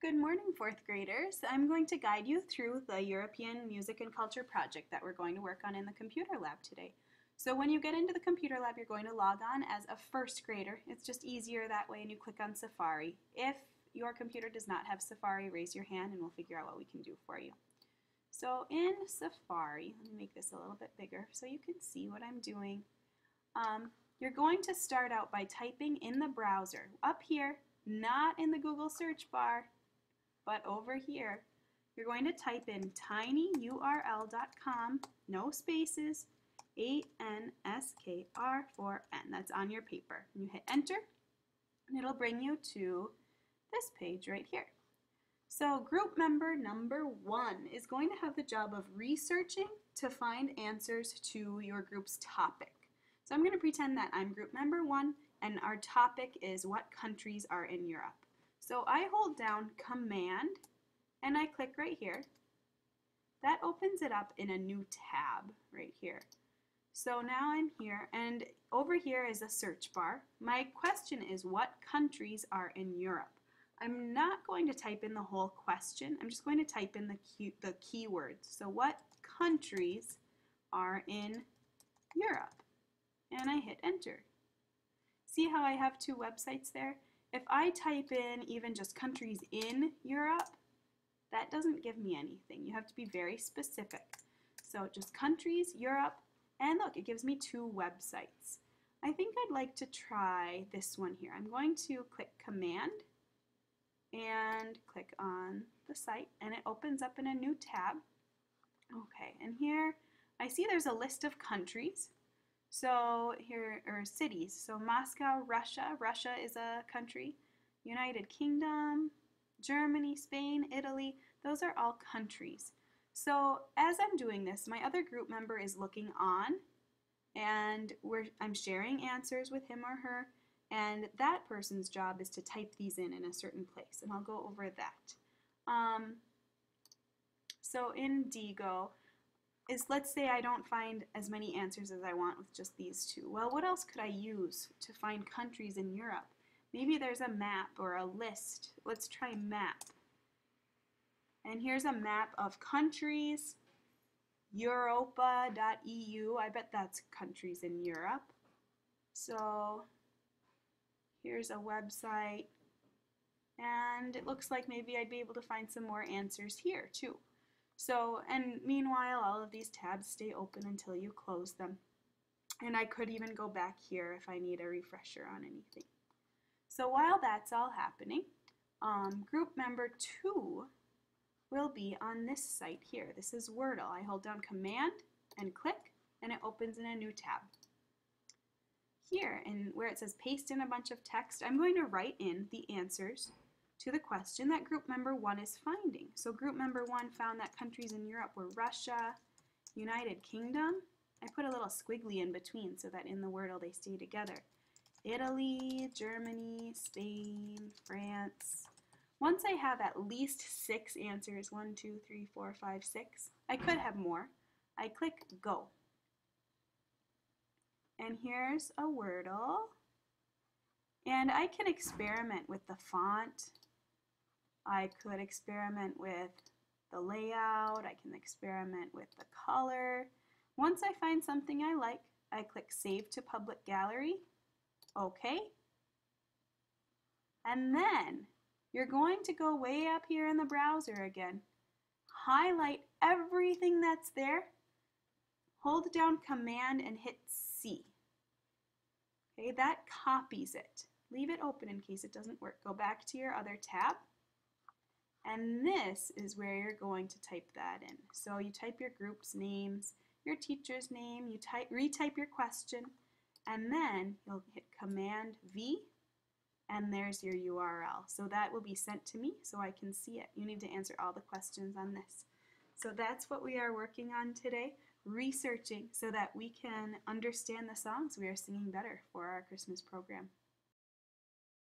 Good morning, fourth graders. I'm going to guide you through the European Music and Culture project that we're going to work on in the computer lab today. So when you get into the computer lab, you're going to log on as a first grader. It's just easier that way, and you click on Safari. If your computer does not have Safari, raise your hand and we'll figure out what we can do for you. So in Safari, let me make this a little bit bigger so you can see what I'm doing. You're going to start out by typing in the browser. Up here, not in the Google search bar, but over here, you're going to type in tinyurl.com, no spaces, ANSKR4N. That's on your paper. You hit enter, and it'll bring you to this page right here. So group member number 1 is going to have the job of researching to find answers to your group's topic. So I'm going to pretend that I'm group member 1, and our topic is what countries are in Europe. So I hold down Command and I click right here. That opens it up in a new tab right here. So now I'm here, and over here is a search bar. My question is, what countries are in Europe? I'm not going to type in the whole question. I'm just going to type in the keywords. So what countries are in Europe? And I hit enter. See how I have 2 websites there? If I type in even just countries in Europe, that doesn't give me anything. You have to be very specific. So just countries, Europe, and look, it gives me 2 websites. I think I'd like to try this one here. I'm going to click Command and click on the site, and it opens up in a new tab. Okay, and here I see there's a list of countries. So here are cities. So Moscow, Russia. Russia is a country. United Kingdom, Germany, Spain, Italy. Those are all countries. So as I'm doing this, my other group member is looking on, and I'm sharing answers with him or her, and that person's job is to type these in a certain place, and I'll go over that. So Indigo is, let's say I don't find as many answers as I want with just these 2. Well, what else could I use to find countries in Europe? Maybe there's a map or a list. Let's try map. And here's a map of countries, Europa.eu. I bet that's countries in Europe. So here's a website, and it looks like maybe I'd be able to find some more answers here too. So, and meanwhile, all of these tabs stay open until you close them. And I could even go back here if I need a refresher on anything. So while that's all happening, group member 2 will be on this site here. This is Wordle. I hold down Command and click, and it opens in a new tab. Here, and where it says paste in a bunch of text, I'm going to write in the answers to the question that group member 1 is finding. So group member 1 found that countries in Europe were Russia, United Kingdom. I put a little squiggly in between so that in the Wordle they stay together. Italy, Germany, Spain, France. Once I have at least 6 answers, 1, 2, 3, 4, 5, 6, I could have more. I click Go. And here's a Wordle. And I can experiment with the font. I could experiment with the layout. I can experiment with the color. Once I find something I like, I click Save to Public Gallery. OK. And then you're going to go way up here in the browser again. Highlight everything that's there. Hold down Command and hit C. Okay, that copies it. Leave it open in case it doesn't work. Go back to your other tab. And this is where you're going to type that in. So you type your group's names, your teacher's name, you retype your question, and then you'll hit Command V, and there's your URL. So that will be sent to me so I can see it. You need to answer all the questions on this. So that's what we are working on today, researching so that we can understand the songs we are singing better for our Christmas program.